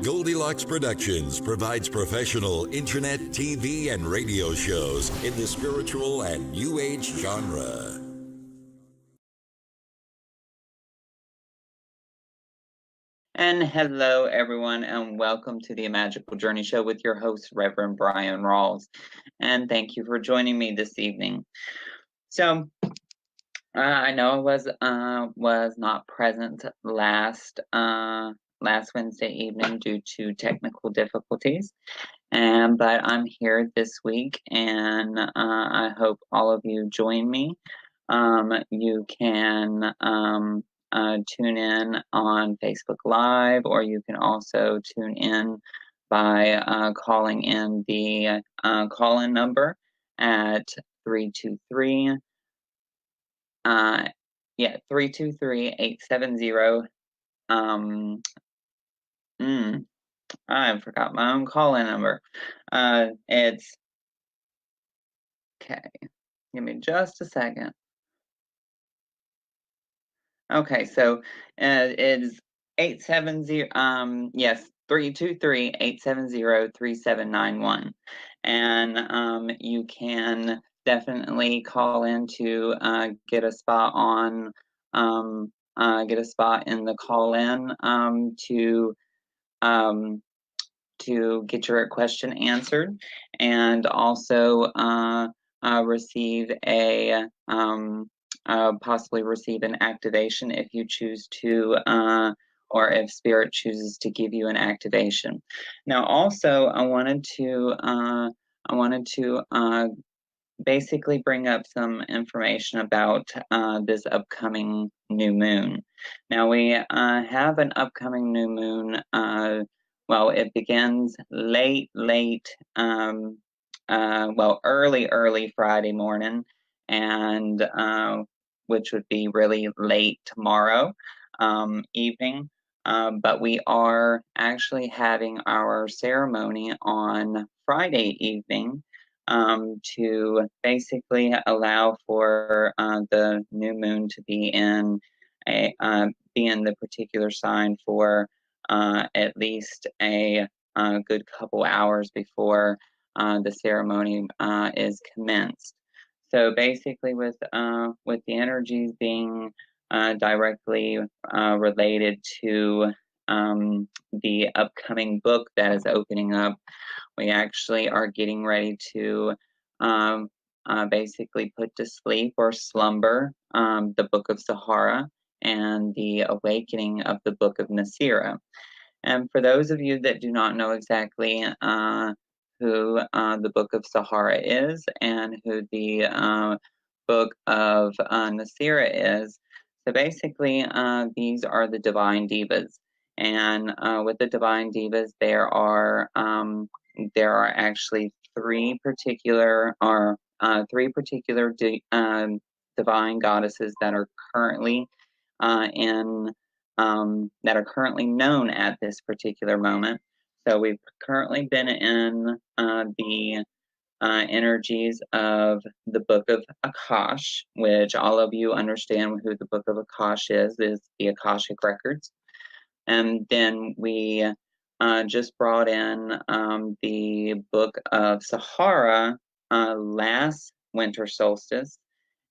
Goldylocks Productions provides professional internet, TV, and radio shows in the spiritual and New Age genre. And hello, everyone, and welcome to the Magical Journey Show with your host, Reverend Bryan Rawls. And thank you for joining me this evening. So, I know I was not present last Wednesday evening due to technical difficulties, but I'm here this week, and I hope all of you join me. You can tune in on Facebook Live, or you can also tune in by calling in the call-in number at 323 323-870 I forgot my own call-in number. It's okay, give me just a second. Okay, so it's 870 yes, 323-870-3791. And you can definitely call in to get a spot on get a spot in the call-in to get your question answered, and also receive a possibly receive an activation if you choose to, or if Spirit chooses to give you an activation. Now, also, I wanted to basically bring up some information about this upcoming new moon. Now, we have an upcoming new moon. Well, it begins early Friday morning, and which would be really late tomorrow evening. But we are actually having our ceremony on Friday evening to basically allow for the new moon to be in the particular sign for at least a good couple hours before the ceremony is commenced. So basically, with the energies being directly related to the upcoming book that is opening up, we actually are getting ready to basically put to sleep or slumber the Book of Sahara and the awakening of the Book of Nasira. And for those of you that do not know exactly who the Book of Sahara is and who the Book of Nasira is, so basically these are the divine divas. And with the divine divas, there are actually three particular divine goddesses that are currently that are currently known at this particular moment. So we've currently been in the energies of the Book of Akash, which all of you understand who the Book of Akash is the Akashic Records. And then we just brought in the Book of Sahara last winter solstice.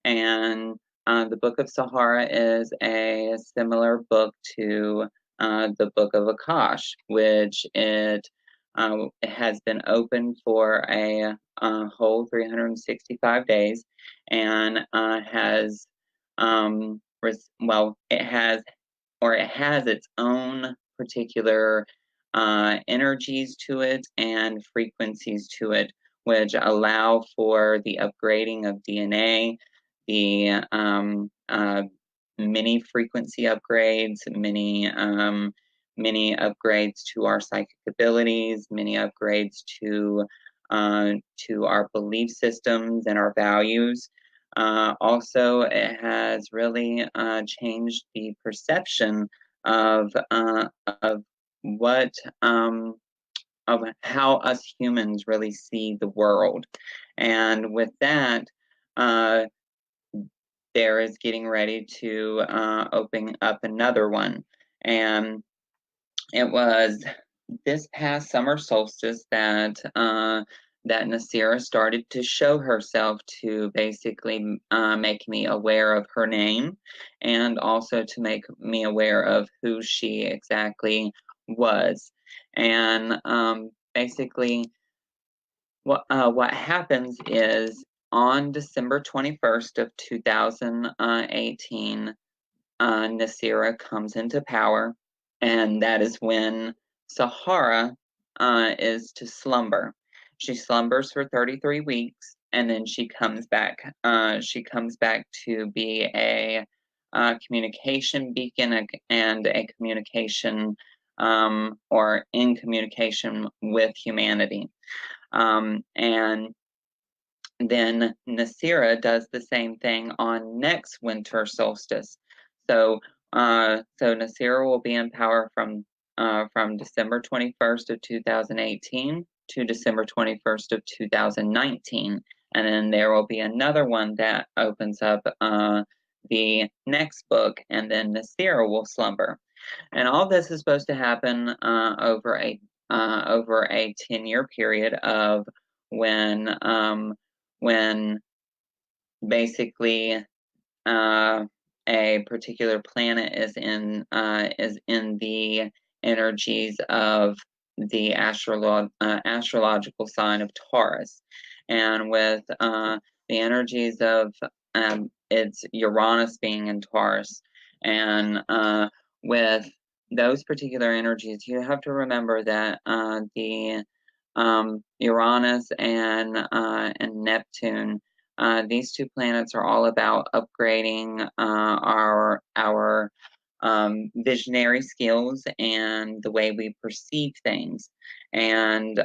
And the Book of Sahara is a similar book to the Book of Akash, which it has been open for a whole 365 days, and it has its own particular energies to it and frequencies to it, which allow for the upgrading of DNA, the many frequency upgrades, many upgrades to our psychic abilities, many upgrades to our belief systems and our values. Also, it has really changed the perception of what of how us humans really see the world. And with that, there is getting ready to open up another one. And it was this past summer solstice that that Nasira started to show herself, to basically make me aware of her name, and also to make me aware of who she exactly was. And basically, what happens is on December 21st of 2018, Nasira comes into power, and that is when Sahara is to slumber. She slumbers for 33 weeks, and then she comes back. She comes back to be a communication beacon and a communication, or in communication with humanity. And then Nasira does the same thing on next winter solstice. So, so Nasira will be in power from December 21st of 2018 to December 21st of 2019, and then there will be another one that opens up the next book, and then Nasira will slumber. And all this is supposed to happen over a 10-year period of when when basically a particular planet is in the energies of the astrological sign of Taurus, and with the energies of it's Uranus being in Taurus, and with those particular energies, you have to remember that the Uranus and Neptune, these two planets are all about upgrading our visionary skills and the way we perceive things. And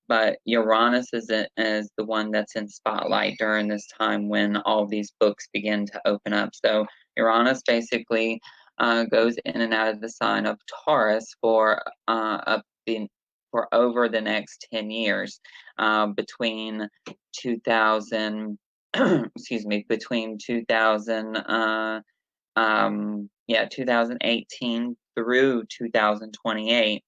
but Uranus is the one that's in spotlight during this time when all these books begin to open up. So Uranus basically goes in and out of the sign of Taurus for over the next 10 years, between 2000, excuse me, between 2018 through 2028.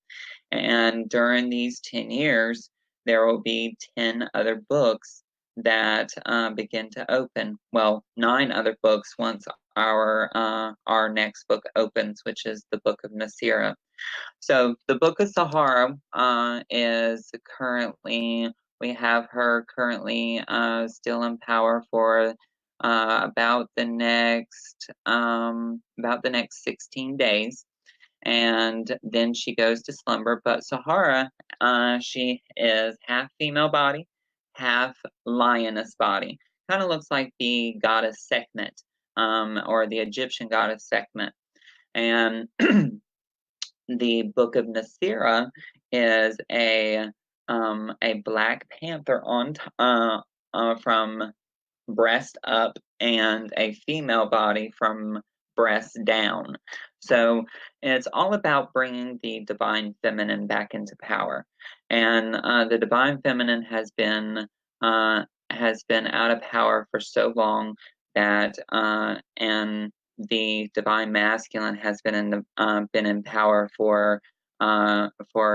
And during these 10 years, there will be 10 other books that begin to open. Well, 9 other books once our next book opens, which is the Book of Nasira. So the Book of Sahara is currently, we have her currently still in power for about the next 16 days, and then she goes to slumber. But Sahara, she is half female body, half lioness body. Kind of looks like the goddess Sekhmet, or the Egyptian goddess Sekhmet. And the Book of Nasira is a Black Panther from breast up, and a female body from breast down. So it's all about bringing the divine feminine back into power, and the divine feminine has been out of power for so long that and the divine masculine has been in power for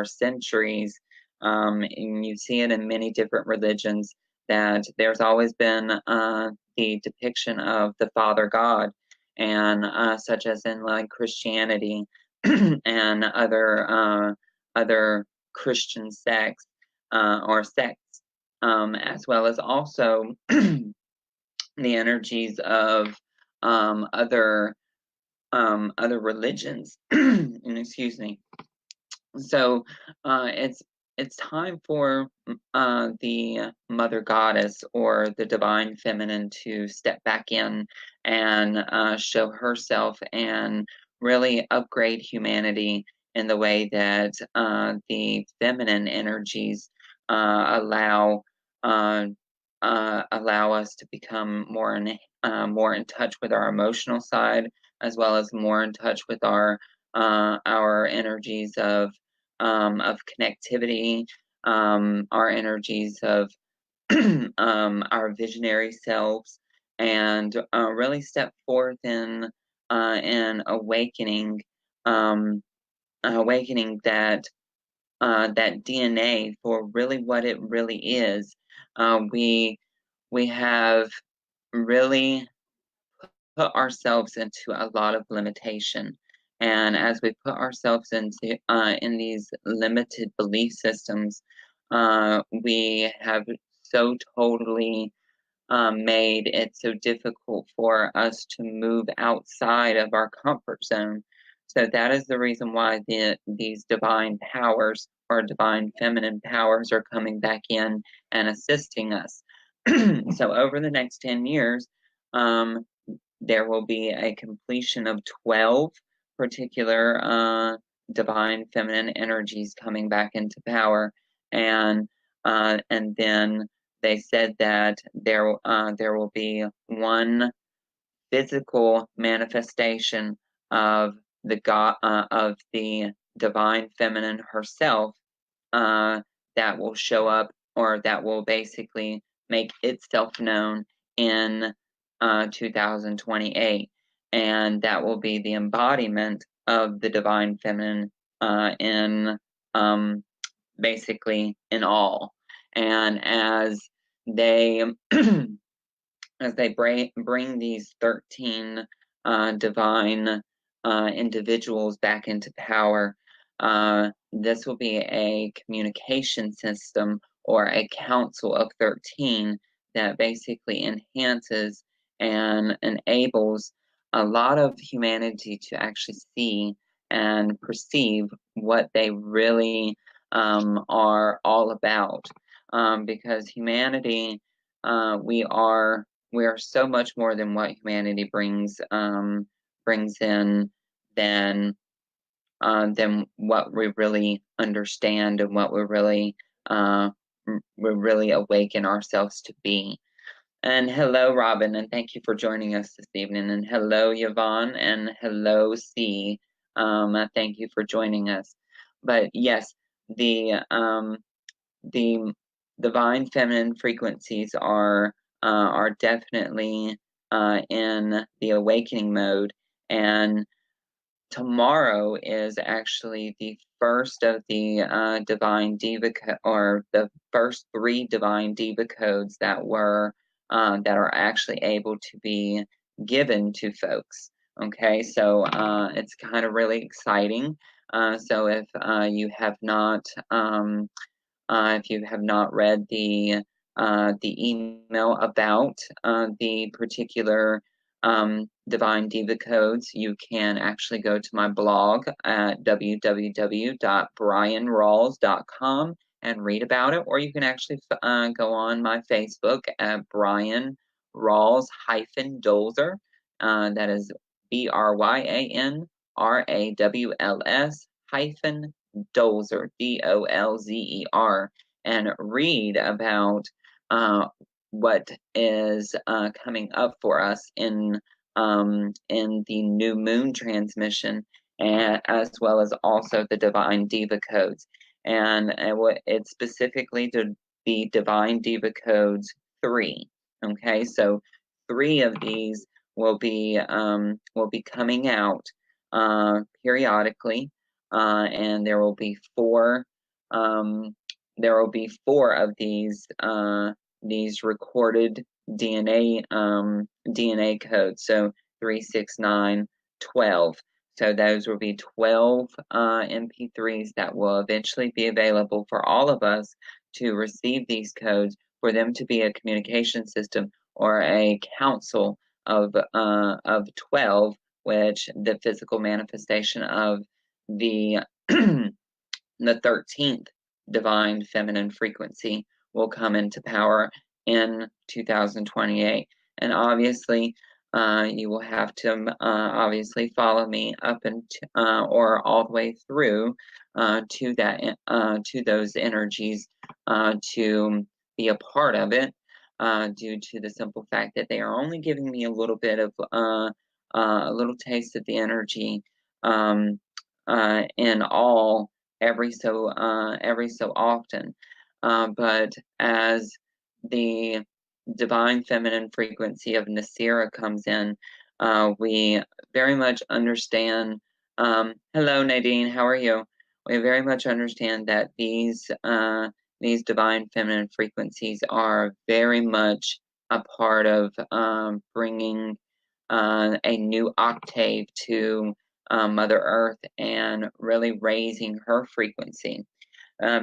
centuries. And you see it in many different religions, that there's always been the depiction of the Father God, and such as in like Christianity and other Christian sects, or sects, as well as also the energies of other religions. Excuse me. So it's time for the Mother Goddess, or the divine feminine, to step back in and show herself and really upgrade humanity in the way that the feminine energies allow us to become more in touch with our emotional side, as well as more in touch with our energies of connectivity, our energies of our visionary selves, and really step forth in awakening, awakening that that DNA for really what it really is. We have really put ourselves into a lot of limitation. And as we put ourselves into in these limited belief systems, we have so totally made it so difficult for us to move outside of our comfort zone. So that is the reason why these divine powers or divine feminine powers are coming back in and assisting us. So over the next 10 years, um, there will be a completion of 12 particular divine feminine energies coming back into power, and then they said that there will be one physical manifestation of the god of the divine feminine herself, that will show up, or that will basically make itself known in 2028, and that will be the embodiment of the divine feminine in basically in all. And as they as they bring these 13 divine individuals back into power, this will be a communication system or a council of 13 that basically enhances and enables a lot of humanity to actually see and perceive what they really are all about. Because humanity, we are so much more than what humanity brings in than what we really understand and what we really awaken ourselves to be. And hello, Robin, and thank you for joining us this evening. And hello, Yvonne, and hello, C. Thank you for joining us. But yes, the divine feminine frequencies are definitely in the awakening mode, and tomorrow is actually the first of the divine diva or the first 3 divine diva codes that are actually able to be given to folks. Okay, so it's kind of really exciting. So if you have not read the email about the particular divine diva codes, you can actually go to my blog at www.bryanrawls.com and read about it, or you can actually go on my Facebook at Bryan Rawls-Dolzer. That is BRYANRAWLS Dolzer, DOLZER, and read about what is coming up for us in the new moon transmission, and as well as also the divine diva codes. And it's specifically the divine diva codes 3. Okay, so 3 of these will be coming out periodically, and there will be 4 of these recorded DNA codes. So 3, 6, 9, 12. So those will be 12 MP3s that will eventually be available for all of us to receive these codes, for them to be a communication system or a council of 12, which the physical manifestation of the the 13th divine feminine frequency will come into power in 2028. And obviously, you will have to obviously follow me up and or all the way through to those energies to be a part of it, due to the simple fact that they are only giving me a little bit of a little taste of the energy in all every so often. But as the divine feminine frequency of Nasira comes in, we very much understand. Hello, Nadine. How are you? we very much understand that these divine feminine frequencies are very much a part of bringing a new octave to Mother Earth and really raising her frequency.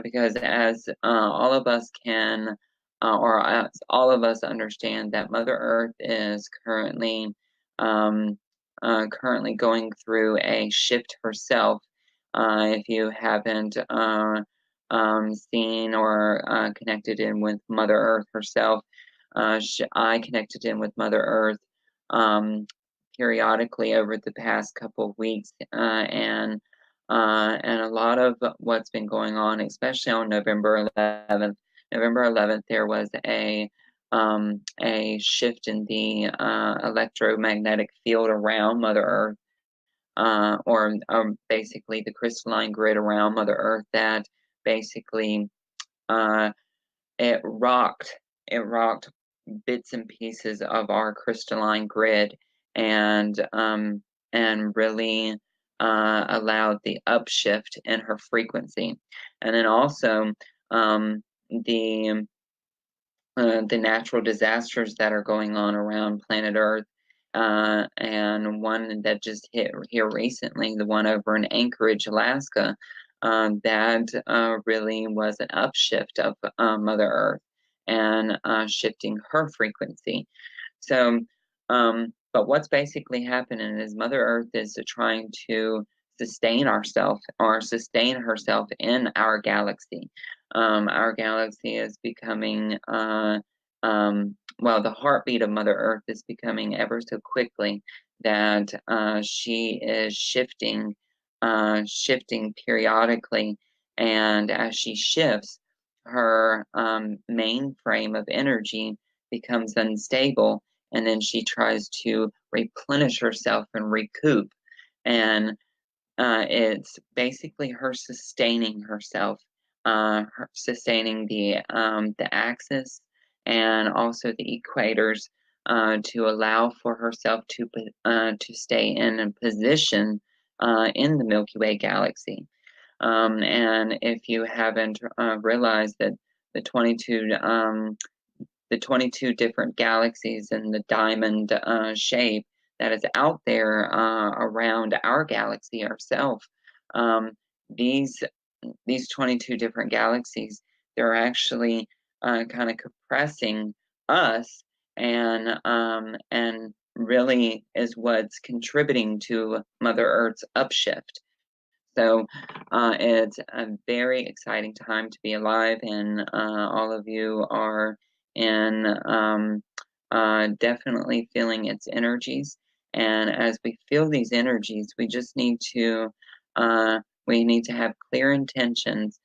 Because as all of us can, or as all of us understand that Mother Earth is currently going through a shift herself. If you haven't seen or connected in with Mother Earth herself, I connected in with Mother Earth periodically over the past couple of weeks, and a lot of what's been going on, especially on November 11th. November 11th, there was a shift in the electromagnetic field around Mother Earth, or basically the crystalline grid around Mother Earth, that basically uh, it rocked bits and pieces of our crystalline grid, and really allowed the upshift in her frequency. And then also the natural disasters that are going on around planet Earth, and one that just hit here recently, the one over in Anchorage, Alaska, that really was an upshift of Mother Earth and shifting her frequency. So, but what's basically happening is Mother Earth is trying to sustain ourselves, or sustain herself in our galaxy. Our galaxy is becoming, well, the heartbeat of Mother Earth is becoming ever so quickly that she is shifting periodically, and as she shifts, her main frame of energy becomes unstable, and then she tries to replenish herself and recoup. And it's basically her sustaining herself, sustaining the axis and also the equators, to allow for herself to stay in a position in the Milky Way galaxy. And if you haven't realized that the 22 different galaxies in the diamond shape that is out there around our galaxy ourselves, these 22 different galaxies, they're actually kind of compressing us, and really is what's contributing to Mother Earth's upshift. So it's a very exciting time to be alive, and all of you are in definitely feeling its energies. And as we feel these energies, we just need to have clear intentions,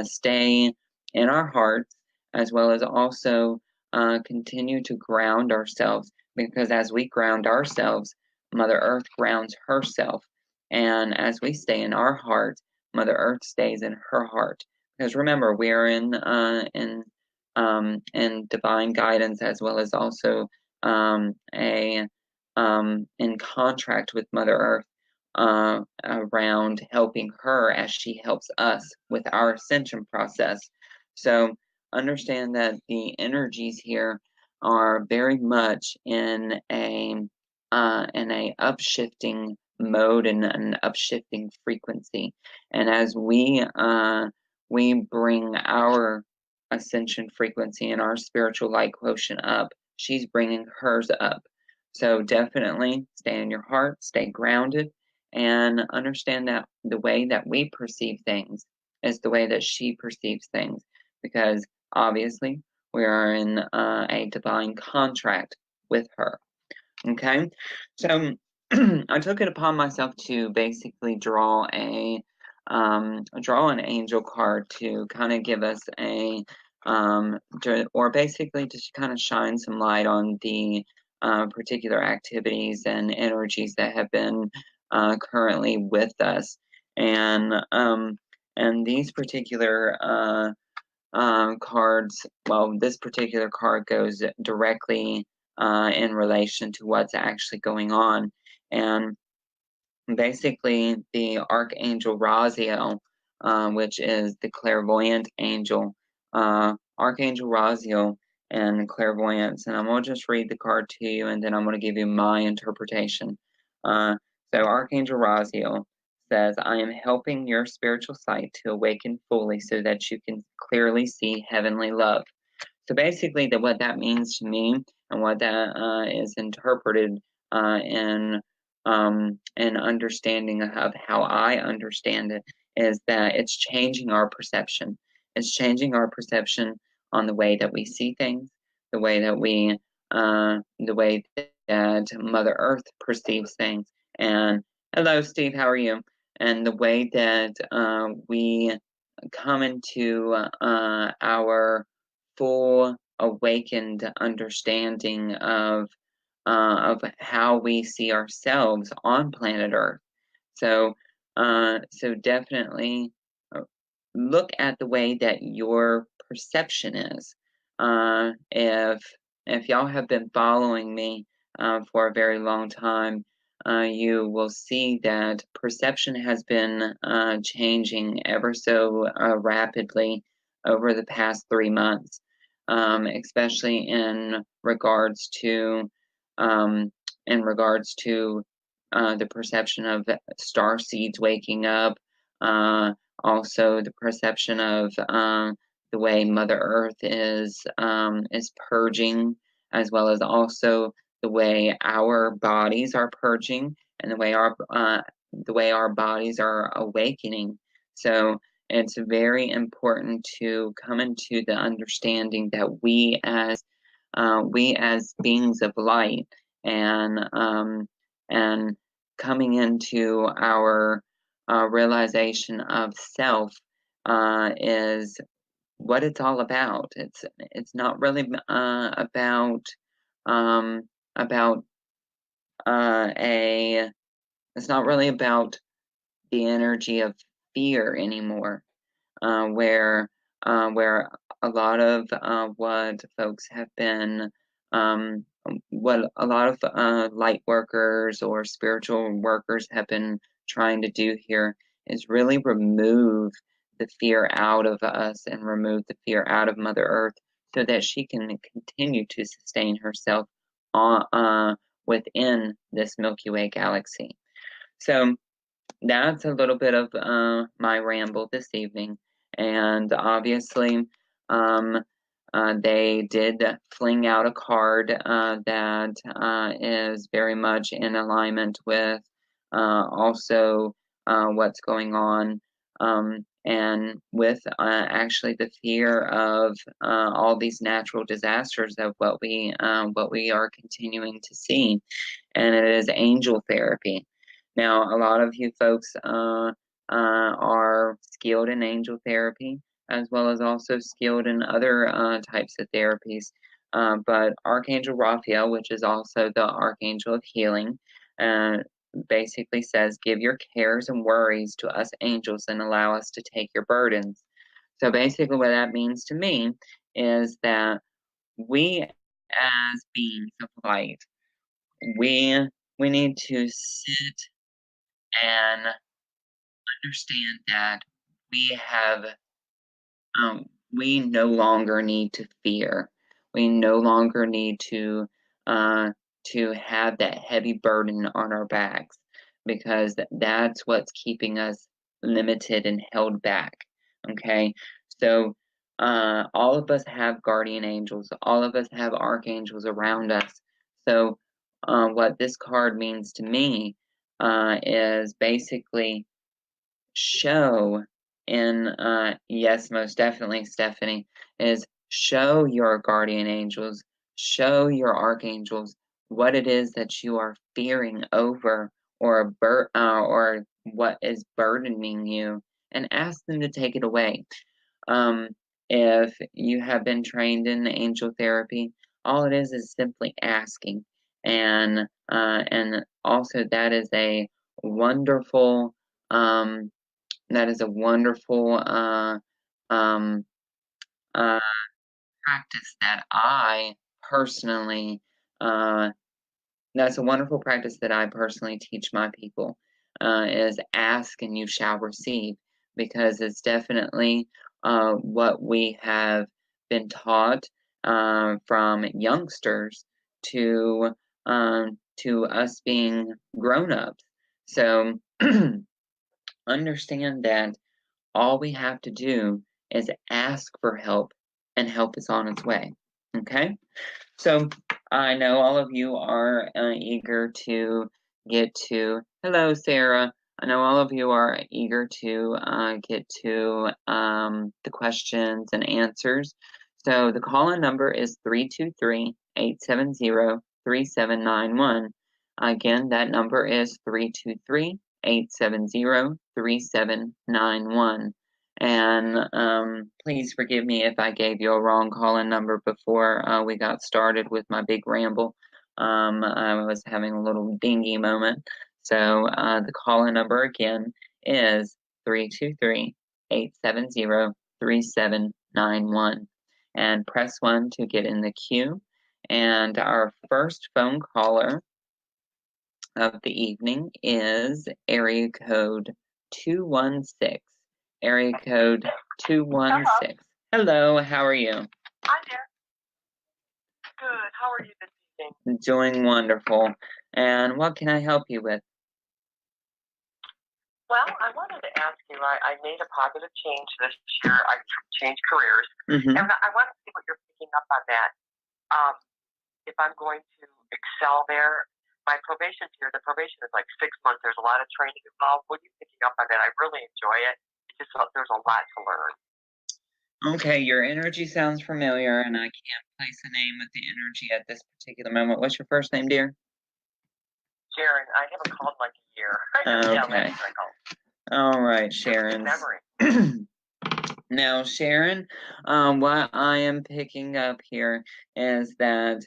stay in our hearts, as well as also continue to ground ourselves, because as we ground ourselves, Mother Earth grounds herself. And as we stay in our heart, Mother Earth stays in her heart. Because remember, we are in divine guidance, as well as also in contract with Mother Earth, around helping her as she helps us with our ascension process. So understand that the energies here are very much in a upshifting mode and an upshifting frequency. And as we bring our ascension frequency and our spiritual light quotient up, she's bringing hers up. So definitely stay in your heart, stay grounded, and understand that the way that we perceive things is the way that she perceives things, because obviously we are in a divine contract with her. Okay, so I took it upon myself to basically draw an angel card to kind of give us or basically to kind of shine some light on the particular activities and energies that have been currently with us, and these particular cards. Well, this particular card goes directly in relation to what's actually going on. And basically, the Archangel Raziel which is the clairvoyant angel, Archangel Raziel, and clairvoyance. And I'm going to just read the card to you, and then I'm going to give you my interpretation. So Archangel Raziel says, I am helping your spiritual sight to awaken fully so that you can clearly see heavenly love. So basically, what that means to me, and what that is interpreted in understanding of how I understand it, is that it's changing our perception. It's changing our perception on the way that we see things, the way that that Mother Earth perceives things. And hello, Steve, how are you? And the way that we come into our full awakened understanding of how we see ourselves on planet Earth. So definitely look at the way that your perception is. If y'all have been following me for a very long time, you will see that perception has been changing ever so rapidly over the past 3 months, especially in regards to the perception of star seeds waking up, also the perception of the way Mother Earth is purging, as well as also the way our bodies are purging, and the way our bodies are awakening. So it's very important to come into the understanding that we as beings of light, and coming into our realization of self is what it's all about. It's not really about it's not really about the energy of fear anymore, where a lot of what folks have been, what a lot of light workers or spiritual workers have been trying to do here is really remove the fear out of us and remove the fear out of Mother Earth, so that she can continue to sustain herself within this Milky Way galaxy. So that's a little bit of my ramble this evening. And obviously, they did fling out a card that is very much in alignment with also what's going on, and with actually the fear of all these natural disasters of what we are continuing to see, and it is angel therapy. Now, a lot of you folks are skilled in angel therapy, as well as also skilled in other types of therapies. But Archangel Raphael, which is also the Archangel of Healing, basically says, give your cares and worries to us angels and allow us to take your burdens. So basically what that means to me is that we as beings of light, we need to sit and understand that we have we no longer need to fear. We no longer need to have that heavy burden on our backs, because that's what's keeping us limited and held back. Okay, so all of us have guardian angels. All of us have archangels around us. So what this card means to me is basically show in yes, most definitely, Stephanie, is show your guardian angels, show your archangels what it is that you are fearing over, or what is burdening you, and ask them to take it away. If you have been trained in angel therapy, all it is simply asking, and also that is a wonderful um, um, uh, practice that I personally, that's a wonderful practice that I personally teach my people, is ask and you shall receive. because it's definitely what we have been taught from youngsters to us being grown-ups. So understand that all we have to do is ask for help, and help is on its way. Okay? So I know all of you are eager to get to. Hello, Sarah. I know all of you are eager to get to the questions and answers. So the call-in number is 323-870-3791. Again, that number is 323-870-3791. And please forgive me if I gave you a wrong call-in number before we got started with my big ramble. I was having a little dingy moment. So the call-in number again is 323-870-3791. And press 1 to get in the queue. And our first phone caller of the evening is area code 216. Area code 216. Hello, how are you? Hi there. Good. How are you this evening? Doing wonderful. And what can I help you with? Well, I wanted to ask you, I made a positive change this year. I changed careers. Mm-hmm. And I want to see what you're picking up on that. If I'm going to excel there. My probation here, the probation is like 6 months. There's a lot of training involved. What are you picking up on that? I really enjoy it. It's just there's a lot to learn. Okay, your energy sounds familiar, and I can't place a name with the energy at this particular moment. What's your first name, dear? Sharon, I haven't called like a year. Okay. All right, Sharon. Now, Sharon, what I am picking up here is that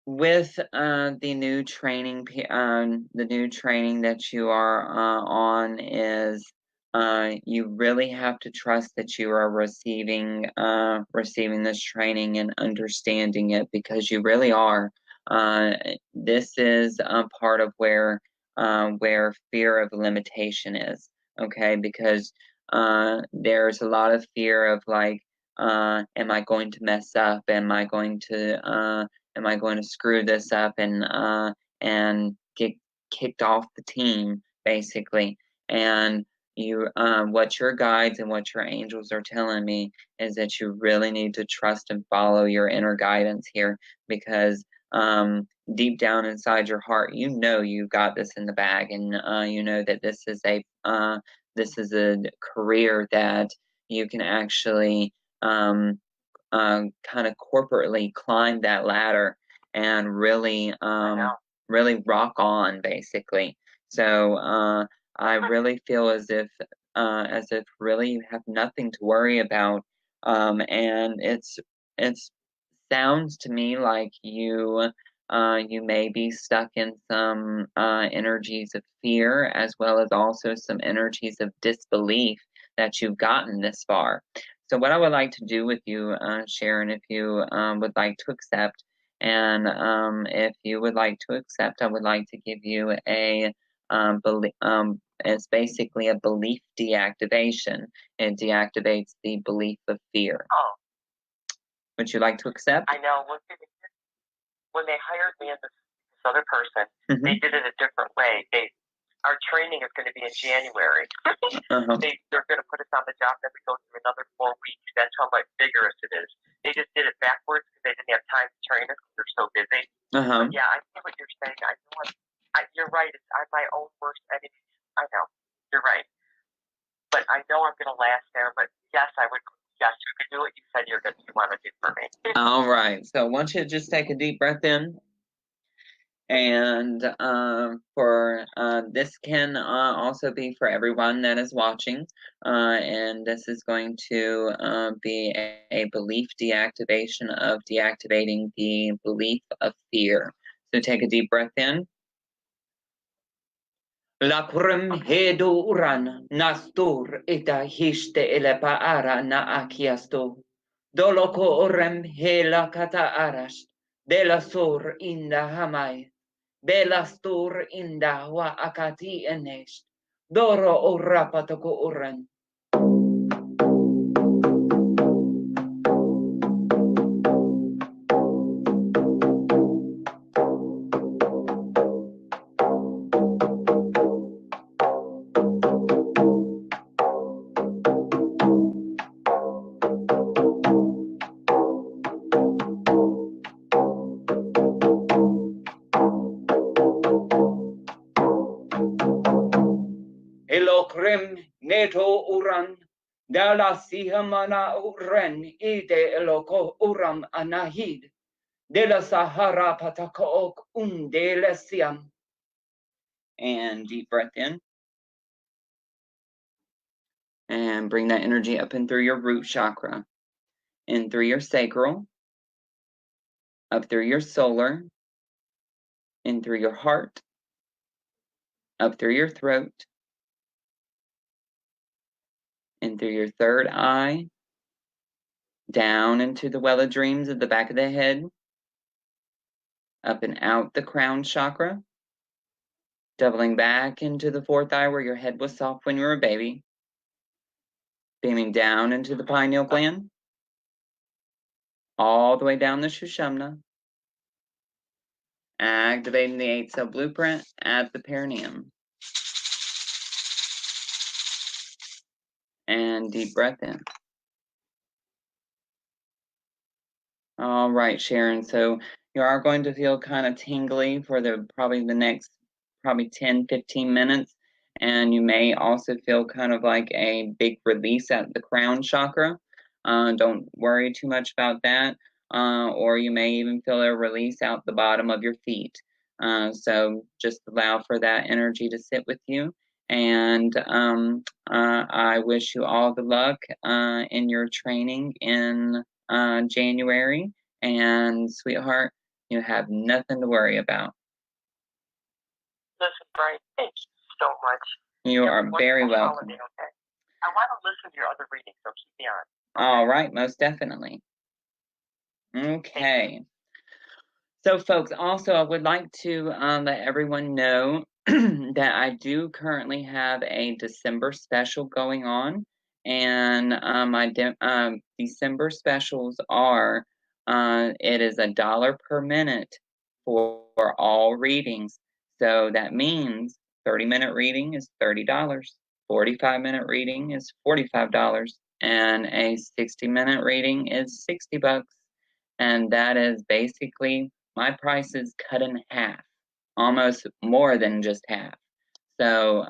with the new training that you are on is you really have to trust that you are receiving this training and understanding it, because you really are. This is part of where fear of limitation is. Okay, because there's a lot of fear of like, am I going to mess up? Am I going to screw this up and get kicked off the team, basically? And you, what your guides and what your angels are telling me is that you really need to trust and follow your inner guidance here, because deep down inside your heart, you know you've got this in the bag, and you know that this is a career that you can actually kind of corporately climb that ladder and really rock on, basically. So I really feel as if really you have nothing to worry about, and it sounds to me like you may be stuck in some energies of fear, as well as also some energies of disbelief that you've gotten this far. So what I would like to do with you, Sharon, if you would like to accept, and if you would like to accept, I would like to give you a it's basically a belief deactivation. It deactivates the belief of fear. Oh. Would you like to accept? I know. When they hired me as this other person, Mm-hmm. they did it a different way. Our training is going to be in January. Uh-huh. They're going to put us on the job, then we go through another 4 weeks. That's how much vigorous it is. They just did it backwards because they didn't have time to train us because they're so busy. Uh-huh. But yeah, I see what you're saying. I know. You're right. I'm my own worst enemy. I know. You're right. But I know I'm going to last there. But yes, I would. Yes, you can do what you said you want to do for me. All right. So I want you to just take a deep breath in. And for this can also be for everyone that is watching. And this is going to be a belief deactivation of deactivating the belief of fear. So take a deep breath in. Lakurim hedu uran nastur ita histe elepaara na akiasto. Doloko orem hela kata arash. Dela sur inda hamai. Belastur inda wa akati enesh. Doro urapatako uran. Elokrem neto uran, dala sihamana uren ide eloko uram anahid, de la Sahara patakaok undelesiam. And deep breath in. And bring that energy up and through your root chakra, in through your sacral, up through your solar, in through your heart, up through your throat, in through your third eye, down into the well of dreams at the back of the head, up and out the crown chakra, doubling back into the fourth eye where your head was soft when you were a baby, beaming down into the pineal gland, all the way down the Sushumna, activating the 8-cell blueprint at the perineum. And deep breath in. All right, Sharon. So you are going to feel kind of tingly for probably the next 10, 15 minutes. And you may also feel kind of like a big release at the crown chakra. Don't worry too much about that. Or you may even feel a release out the bottom of your feet. So just allow for that energy to sit with you. And I wish you all the luck in your training in January. And sweetheart, you have nothing to worry about. Listen, Bryan, thank you so much. You are very welcome. Holiday, okay? I want to listen to your other readings, so keep me on. All right, most definitely. Okay. So, folks, also, I would like to let everyone know that I do currently have a December special going on. And my December specials are, it is $1 per minute for all readings. So that means 30-minute reading is $30, 45-minute reading is $45, and a 60-minute reading is $60. And that is basically my price is cut in half, almost more than just half. So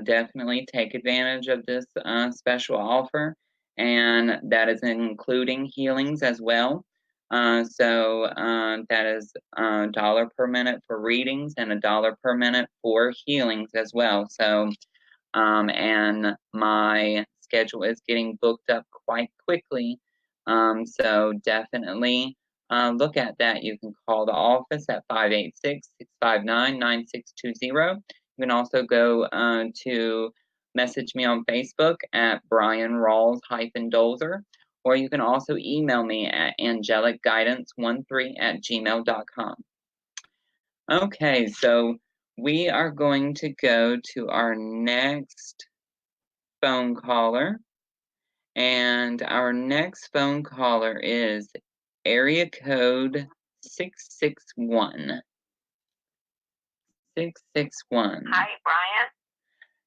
definitely take advantage of this special offer, and that is including healings as well. So that is $1 per minute for readings and $1 per minute for healings as well. So and my schedule is getting booked up quite quickly. So definitely look at that. You can call the office at 586-659-9620. You can also go to message me on Facebook at Bryan Rawls-Dolzer, or you can also email me at angelicguidance13@gmail.com. Okay, so we are going to go to our next phone caller. And our next phone caller is area code 661. 661. Hi, Bryan.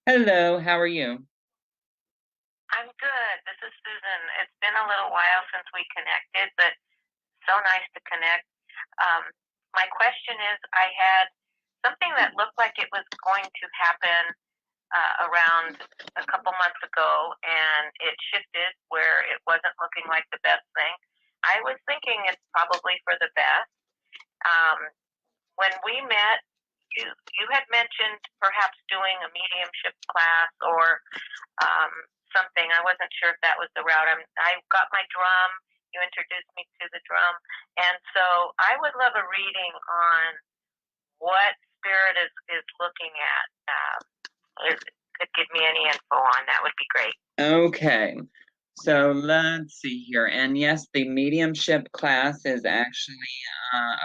Hello, how are you? I'm good. This is Susan. It's been a little while since we connected, but so nice to connect. My question is, I had something that looked like it was going to happen around a couple months ago, and it shifted where it wasn't looking like the best thing. I was thinking it's probably for the best. When we met, you had mentioned perhaps doing a mediumship class or something. I wasn't sure if that was the route. I got my drum. You introduced me to the drum. And so I would love a reading on what Spirit is looking at. Could give me any info on that would be great. Okay, so let's see here. And yes, the mediumship class is actually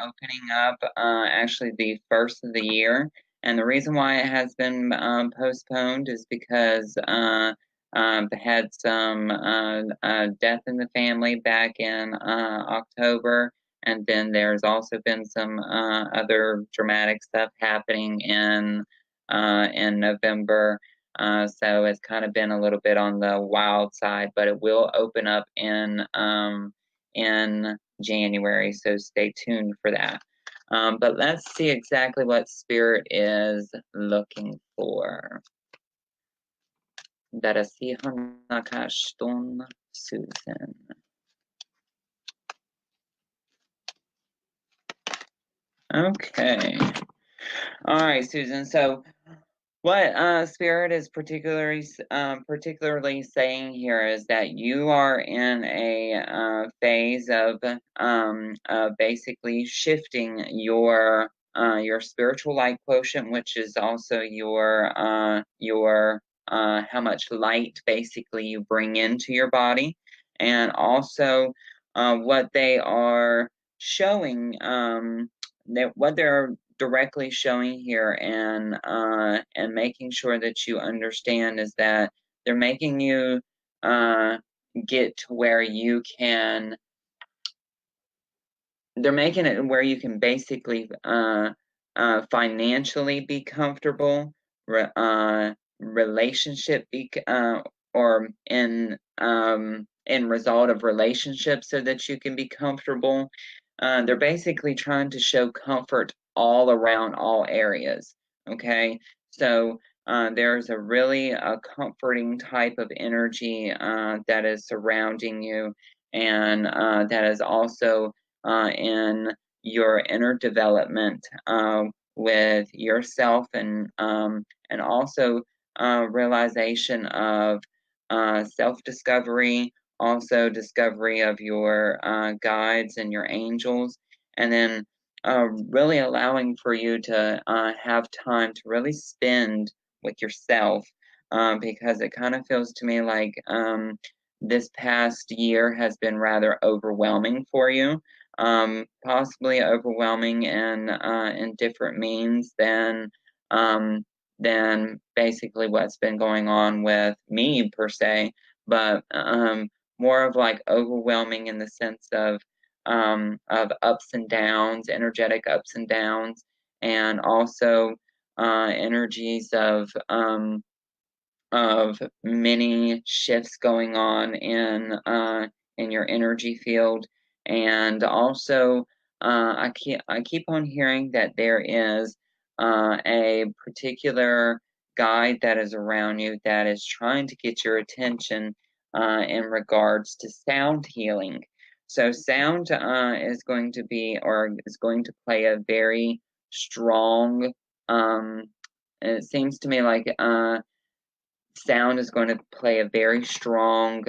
opening up actually the first of the year. And the reason why it has been postponed is because they had some death in the family back in October, and then there's also been some other dramatic stuff happening in November. So it's kind of been a little bit on the wild side, but it will open up in January, so stay tuned for that. But let's see exactly what Spirit is looking for. Darasihan Nakashton Susan. Okay. All right, Susan. So what Spirit is particularly saying here is that you are in a phase of basically shifting your spiritual light quotient, which is also your how much light basically you bring into your body, and also what they are showing what they're directly showing here and making sure that you understand is that they're making you get to where you can. They're making it where you can basically financially be comfortable, relationship be or in result of relationships so that you can be comfortable. They're basically trying to show comfort all around all areas. Okay, so there's a really comforting type of energy that is surrounding you, and that is also in your inner development with yourself, and also realization of self-discovery, also discovery of your guides and your angels, and then really allowing for you to have time to really spend with yourself, because it kind of feels to me like this past year has been rather overwhelming for you, possibly overwhelming in different means than basically what's been going on with me per se, but more of like overwhelming in the sense of ups and downs, energetic ups and downs, and also energies of many shifts going on in your energy field. And also I keep on hearing that there is a particular guide that is around you that is trying to get your attention in regards to sound healing. So sound is going to be, or is going to play a very strong, it seems to me like sound is going to play a very strong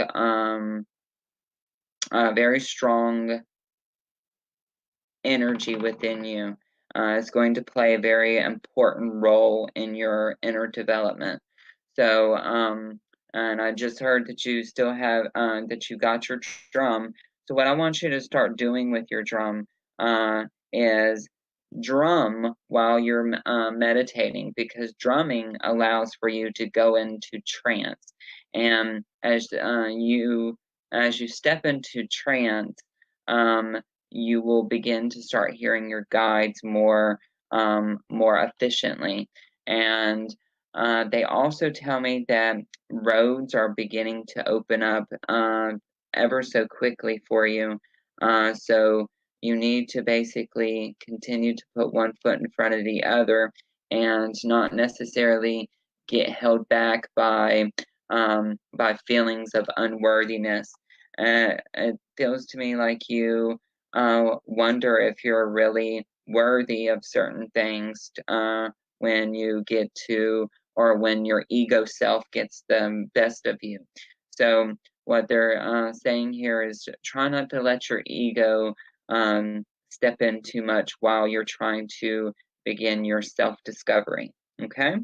energy within you. It's going to play a very important role in your inner development. So, and I just heard that you still have, that you got your drum. So what I want you to start doing with your drum is drum while you're meditating, because drumming allows for you to go into trance. And as you step into trance, you will begin to start hearing your guides more efficiently. And they also tell me that roads are beginning to open up ever so quickly for you. So you need to basically continue to put one foot in front of the other and not necessarily get held back by feelings of unworthiness. It feels to me like you wonder if you're really worthy of certain things when you get to, or when your ego self gets the best of you. So what they're saying here is try not to let your ego step in too much while you're trying to begin your self-discovery. Okay? Okay,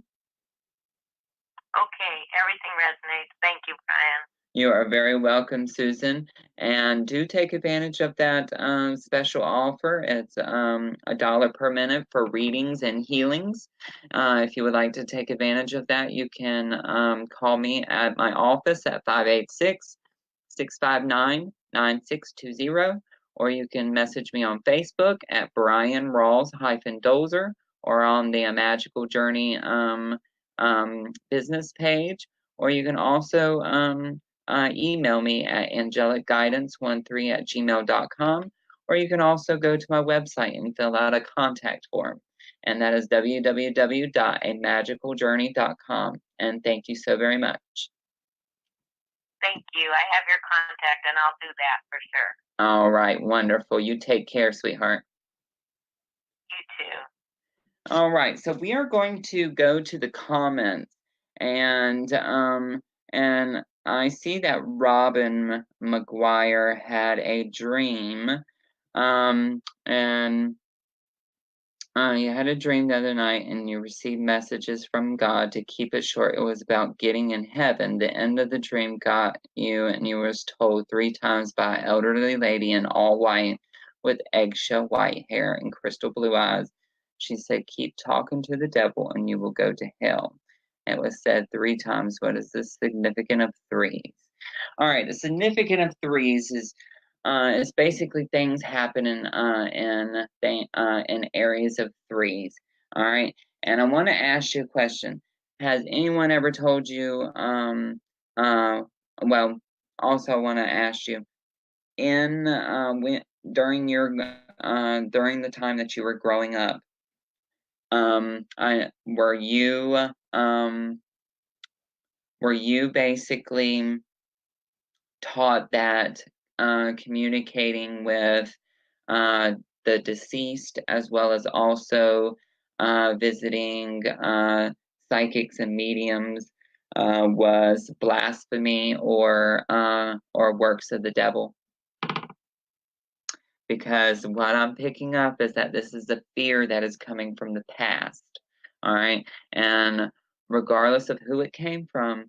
everything resonates. Thank you, Bryan. You are very welcome, Susan. And do take advantage of that special offer. It's $1 per minute for readings and healings. If you would like to take advantage of that, you can call me at my office at 586-659-9620, or you can message me on Facebook at Bryan Rawls-Dozer, or on the Magical Journey business page, or you can also email me at angelicguidance13@gmail.com, or you can also go to my website and fill out a contact form, and that is www.amagicaljourney.com. And thank you so very much. Thank you. I have your contact, and I'll do that for sure. All right, wonderful. You take care, sweetheart. You too. All right, so we are going to go to the comments, and I see that Robin McGuire had a dream, and you had a dream the other night, and you received messages from God. To keep it short, it was about getting in heaven. The end of the dream got you, and you was told 3 times by an elderly lady in all white, with eggshell white hair and crystal blue eyes. She said, "Keep talking to the devil, and you will go to hell." It was said 3 times. What is the significance of threes? All right, the significance of threes is it's basically things happen in areas of threes. All right, and I want to ask you a question. Has anyone ever told you? Well, also I want to ask you, in during the time that you were growing up, were you basically taught that communicating with the deceased, as well as also visiting psychics and mediums, was blasphemy or works of the devil? Because what I'm picking up is that this is a fear that is coming from the past. All right, and regardless of who it came from,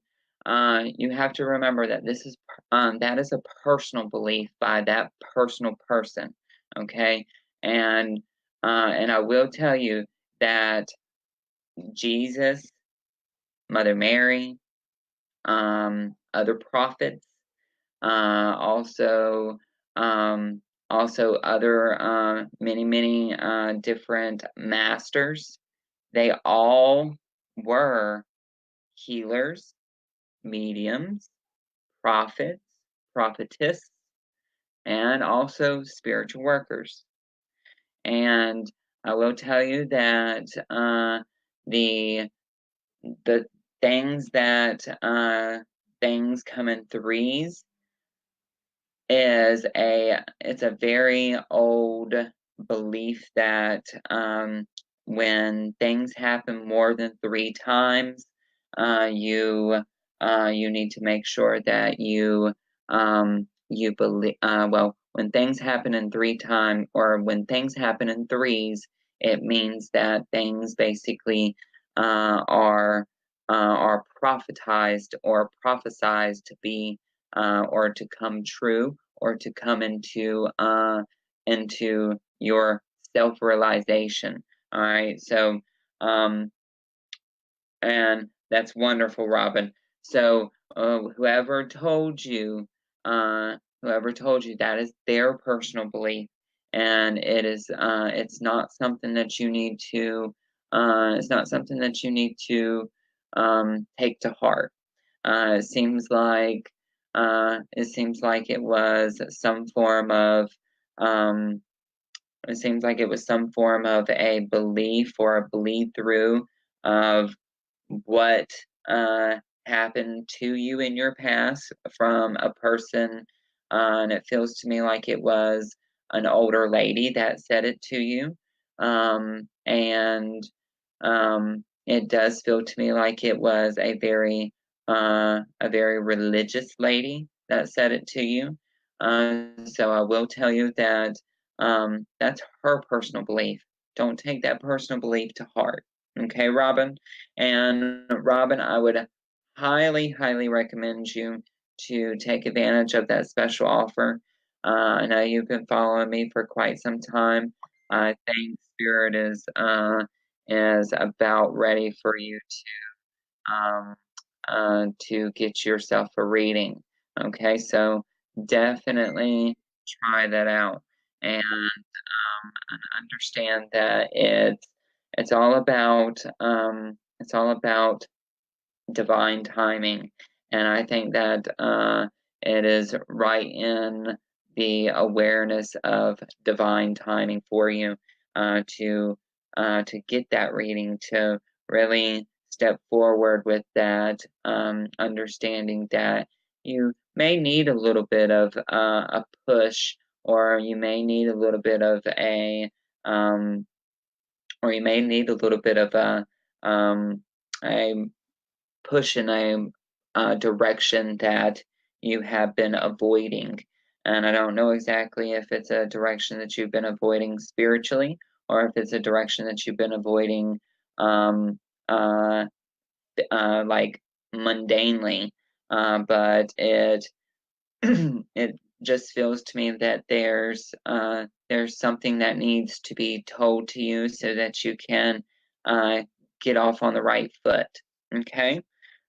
you have to remember that that is a personal belief by that personal person. Okay, and I will tell you that Jesus, Mother Mary, other prophets, also other many different masters, they all were healers, mediums, prophets, prophetess, and also spiritual workers. And I will tell you that the things that things come in threes it's a very old belief that when things happen more than 3 times, you need to make sure that you believe. Well, when things happen in 3 times, or when things happen in threes, it means that things basically are prophetized or prophesized to be or to come true, or to come into your self-realization. All right, so and that's wonderful, Robin. So whoever told you that is their personal belief, and it's not something that you need to take to heart. It seems like it was some form of a belief or a bleed through of what happened to you in your past from a person, and it feels to me like it was an older lady that said it to you, and it does feel to me like it was a very religious lady that said it to you. So I will tell you that that's her personal belief. Don't take that personal belief to heart. Okay, Robin? And Robin, I would highly recommend you to take advantage of that special offer. I know you've been following me for quite some time. I think Spirit is about ready for you to get yourself a reading. Okay, so definitely try that out and understand that it's all about divine timing, and I think that it is right in the awareness of divine timing for you to get that reading, to really step forward with that understanding that you may need a little bit of a push, or you may need a little bit of um, a push in a direction that you have been avoiding. And I don't know exactly if it's a direction that you've been avoiding spiritually, or if it's a direction that you've been avoiding um, uh, like mundanely. But it it just feels to me that there's something that needs to be told to you so that you can get off on the right foot. Okay.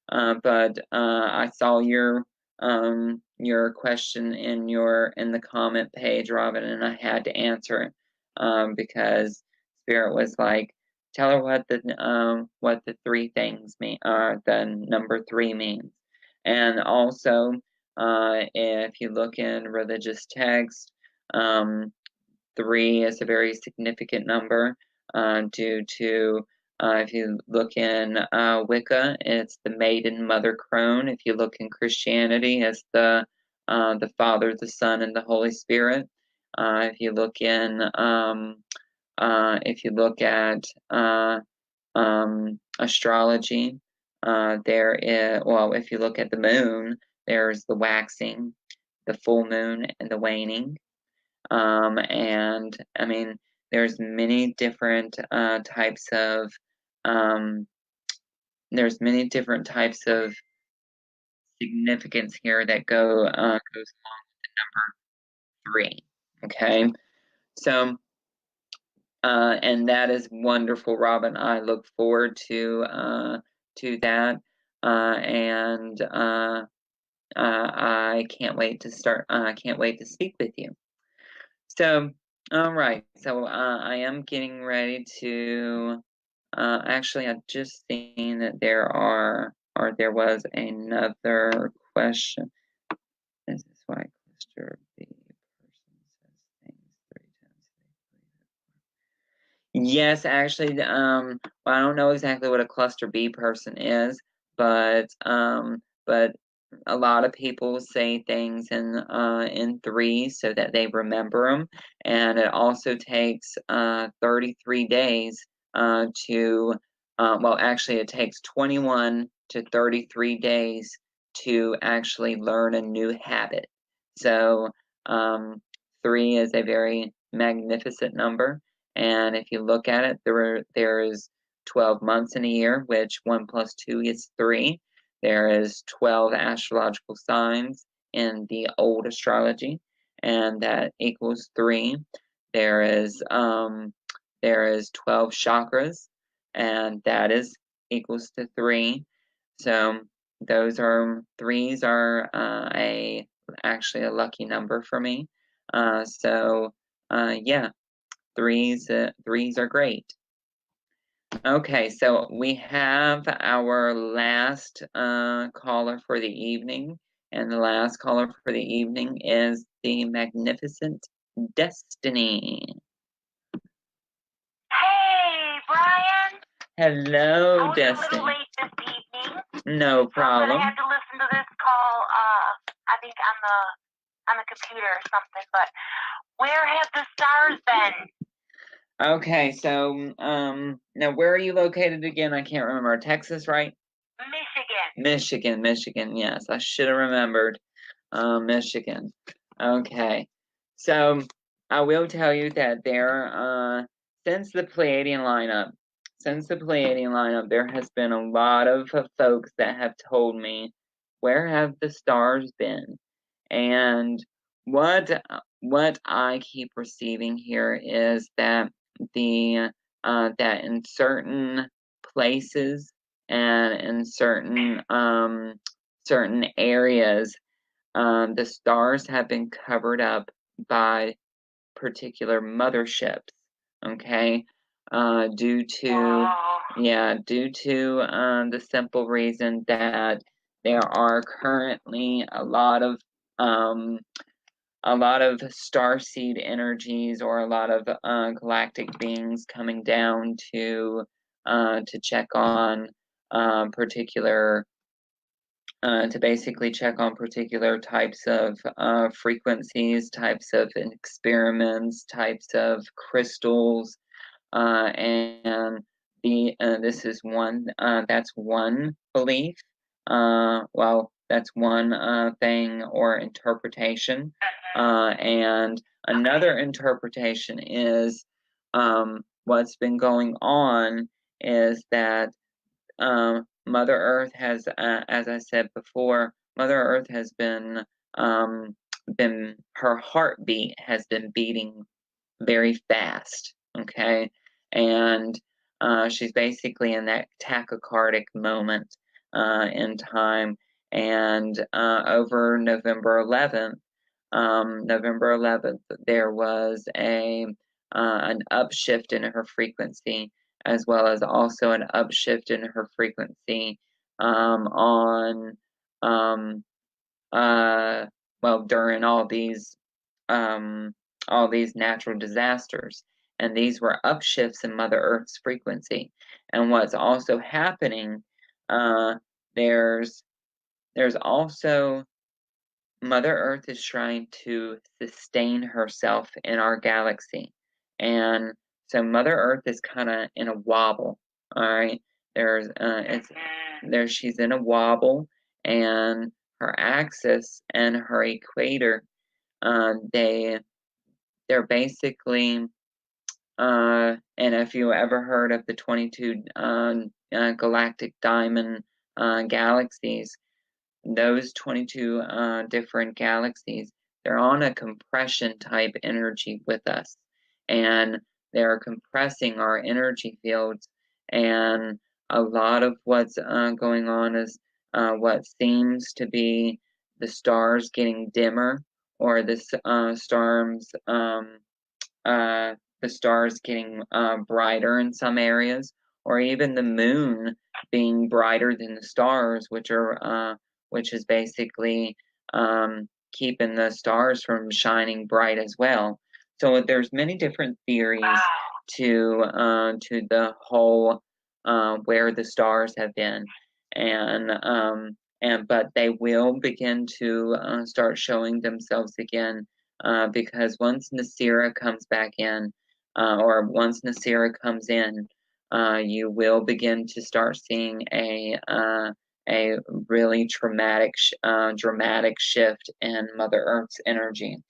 But I saw your question in the comment page, Robin, and I had to answer it because Spirit was like, tell her what the three things mean, the number 3 means, and also if you look in religious text, 3 is a very significant number due to if you look in Wicca, it's the maiden mother crone. If you look in Christianity, it's the Father, the Son, and the Holy Spirit. If you look at astrology, if you look at the moon, there's the waxing, the full moon, and the waning. And I mean, there's many different types of significance here that goes along with the number 3. Okay, so and that is wonderful, Robin. I look forward to that, and I can't wait to start. I can't wait to speak with you. So, all right. So I am getting ready to. Actually, I've just seen that there was another question. This is why cluster B person says things 3 times. Yes, actually, well, I don't know exactly what a cluster B person is, but a lot of people say things in 3 so that they remember them, and it also takes 33 days to well, actually, it takes 21 to 33 days to actually learn a new habit. So 3 is a very magnificent number. And if you look at it, there is 12 months in a year, which 1 plus 2 is 3. There is 12 astrological signs in the old astrology, and that equals 3. There is 12 chakras, and that is equals to 3. So those are 3s are actually a lucky number for me. Yeah. Threes are great. Okay, so we have our last caller for the evening, and the last caller for the evening is the magnificent Destiny. Hey, Bryan. Hello, Destiny. I was a little late this evening. No problem. But I had to listen to this call. I think on the computer or something. But where have the stars been? Okay, so now where are you located again? I can't remember. Texas, right? Michigan. Yes, I should have remembered. Michigan. Okay, so I will tell you that since the Pleiadian lineup, there has been a lot of folks that have told me where have the stars been? And what I keep receiving here is that that in certain places and in certain areas, the stars have been covered up by particular motherships. Okay, due to the simple reason that there are currently a lot of starseed energies, or a lot of galactic beings coming down to check on particular to basically check on particular types of frequencies, types of experiments, types of crystals, and this is one that's one belief. Well, that's one thing or interpretation, and another interpretation is what's been going on is that Mother Earth has, as I said before, Mother Earth has been her heartbeat has been beating very fast, okay, and she's basically in that tachycardic moment in time, and over November 11th, there was an upshift in her frequency, as well as also an upshift in her frequency on during all these natural disasters, and these were upshifts in Mother Earth's frequency. And what's also happening, there's also Mother Earth is trying to sustain herself in our galaxy, and so Mother Earth is kind of in a wobble. All right, she's in a wobble, and her axis and her equator, they're basically, and if you ever heard of the 22 galactic diamond galaxies, those 22 different galaxies, they're on a compression type energy with us, and they're compressing our energy fields, and a lot of what's going on is what seems to be the stars getting dimmer, or the stars getting brighter in some areas, or even the moon being brighter than the stars, which is basically keeping the stars from shining bright as well. So there's many different theories to the whole where the stars have been, but they will begin to start showing themselves again, because once Nasira comes back in, or once Nasira comes in, you will begin to start seeing a really dramatic shift in Mother Earth's energy.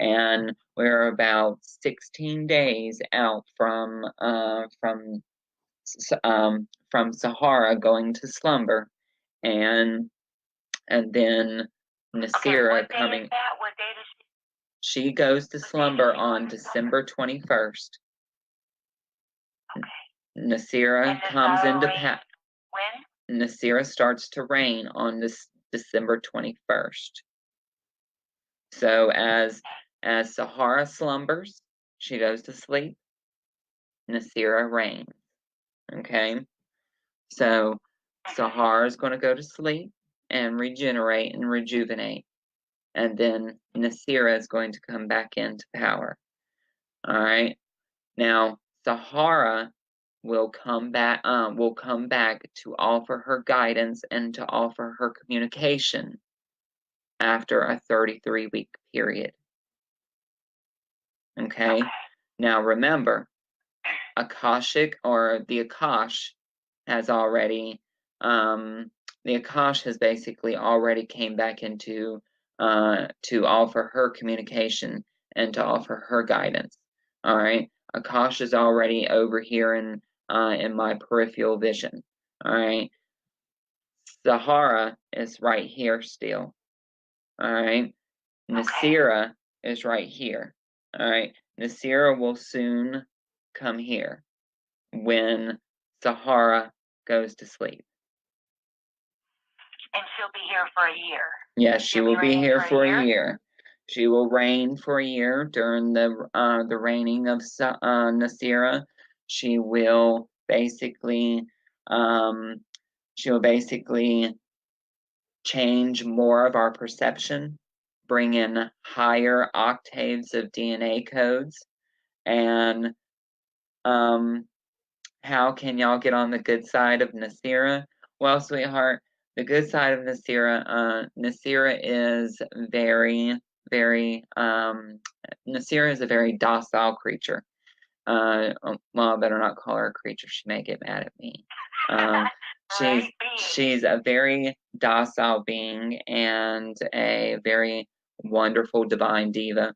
And we're about 16 days out from Sahara going to slumber, and then Nasira coming. What date is she goes to slumber on December 21st. Nasira comes into when? Nasira starts to reign on this December 21st. So as Sahara slumbers, she goes to sleep. Nasira reigns. Okay? So Sahara is going to go to sleep and regenerate and rejuvenate. And then Nasira is going to come back into power. All right? Now, Sahara will come back to offer her guidance and to offer her communication after a 33-week period. Okay? Now remember, Akashic, or the Akash, has already the Akash has basically already came back into to offer her communication and to offer her guidance. All right, Akash is already over here in my peripheral vision. All right, Sahara is right here still. All right. Nasira is right here. All right. Nasira will soon come here when Sahara goes to sleep. And she'll be here for a year. Yes, she will be here for a year. She will reign for a year during the reigning of Nasira. She will basically change more of our perception, bring in higher octaves of DNA codes, and how can y'all get on the good side of Nasira? Well, sweetheart, the good side of Nasira, Nasira is Nasira is a very docile creature. Well, I better not call her a creature. She may get mad at me. She's a very docile being and a very wonderful divine diva.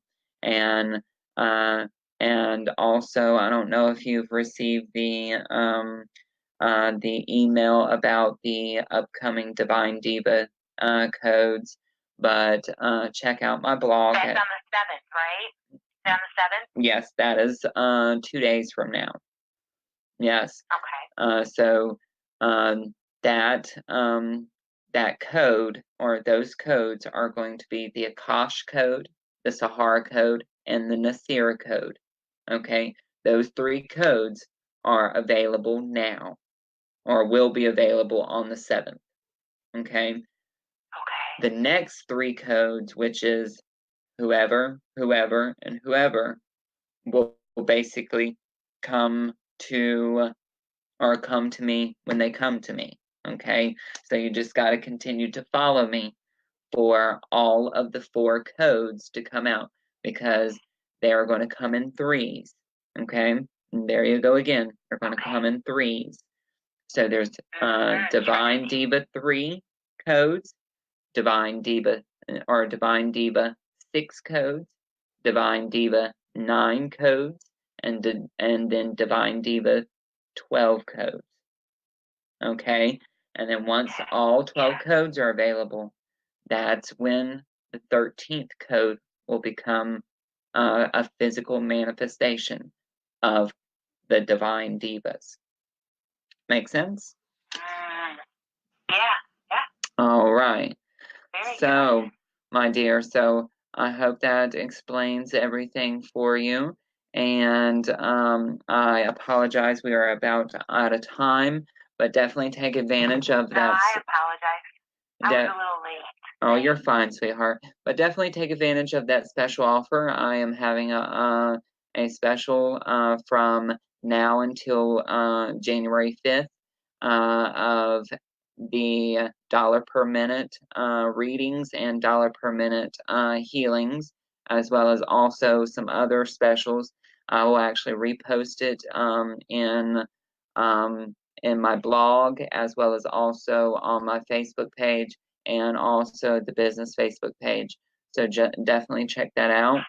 And also, I don't know if you've received the email about the upcoming Divine Diva codes, but check out my blog. That's on the 7th, right? Is that on the 7th? Yes, that is 2 days from now. Yes. Okay. So that code, or those codes, are going to be the Akash code, the Sahara code, and the Nasira code. Okay, those 3 codes are available now, or will be available on the 7th. Okay. The next 3 codes, which is whoever, and whoever, will basically come to me when they come to me. Okay, so you just got to continue to follow me for all of the 4 codes to come out, because they are going to come in 3s. Okay, and there you go again. They're going to come in 3s. So there's Divine Diva 3 codes, Divine Diva 6 codes, Divine Diva 9 codes, and then Divine Diva 12 codes. Okay, and then once all 12 codes are available, that's when the 13th code will become a physical manifestation of the Divine Divas. Make sense? Yeah. All right. Very So, good. my dear, so I hope that explains everything for you. And I apologize, we are about out of time, but definitely take advantage of that. No, I apologize. I was a little late. Oh, you're fine, sweetheart. But definitely take advantage of that special offer. I am having a special from now until January 5th of the $1 per minute readings and $1 per minute healings, as well as also some other specials. I will actually repost it in my blog, as well as also on my Facebook page, and also the business Facebook page. So definitely check that out.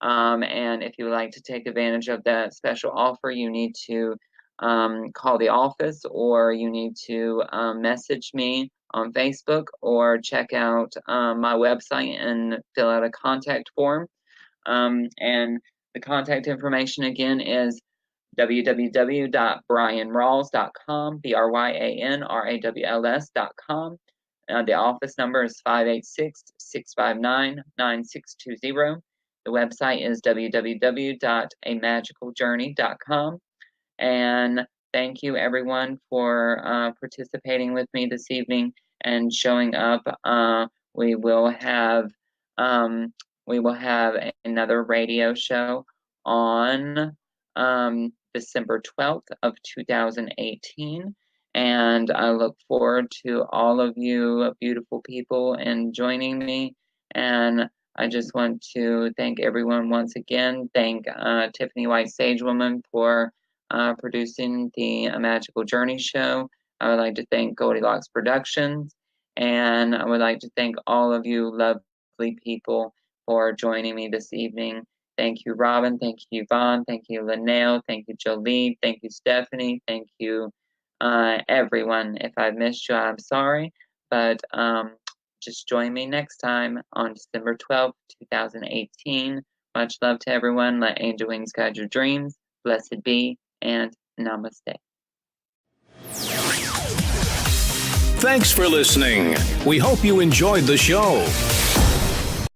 And if you would like to take advantage of that special offer, you need to call the office, or you need to message me on Facebook, or check out my website and fill out a contact form. And the contact information again is www.bryanrawls.com, BRYANRAWLS.com. The office number is 586-659-9620. The website is www.amagicaljourney.com. And thank you, everyone, for participating with me this evening and showing up. We will have another radio show on December 12th of 2018. And I look forward to all of you beautiful people and joining me. And I just want to thank everyone once again. Thank Tiffany White Sagewoman for producing the Magical Journey show. I would like to thank Goldylocks Productions. And I would like to thank all of you lovely people for joining me this evening. Thank you, Robin. Thank you, Yvonne. Thank you, Linnell. Thank you, Jolie. Thank you, Stephanie. Thank you, everyone. If I've missed you, I'm sorry. But just join me next time on December 12th, 2018. Much love to everyone. Let angel wings guide your dreams. Blessed be, and namaste. Thanks for listening. We hope you enjoyed the show.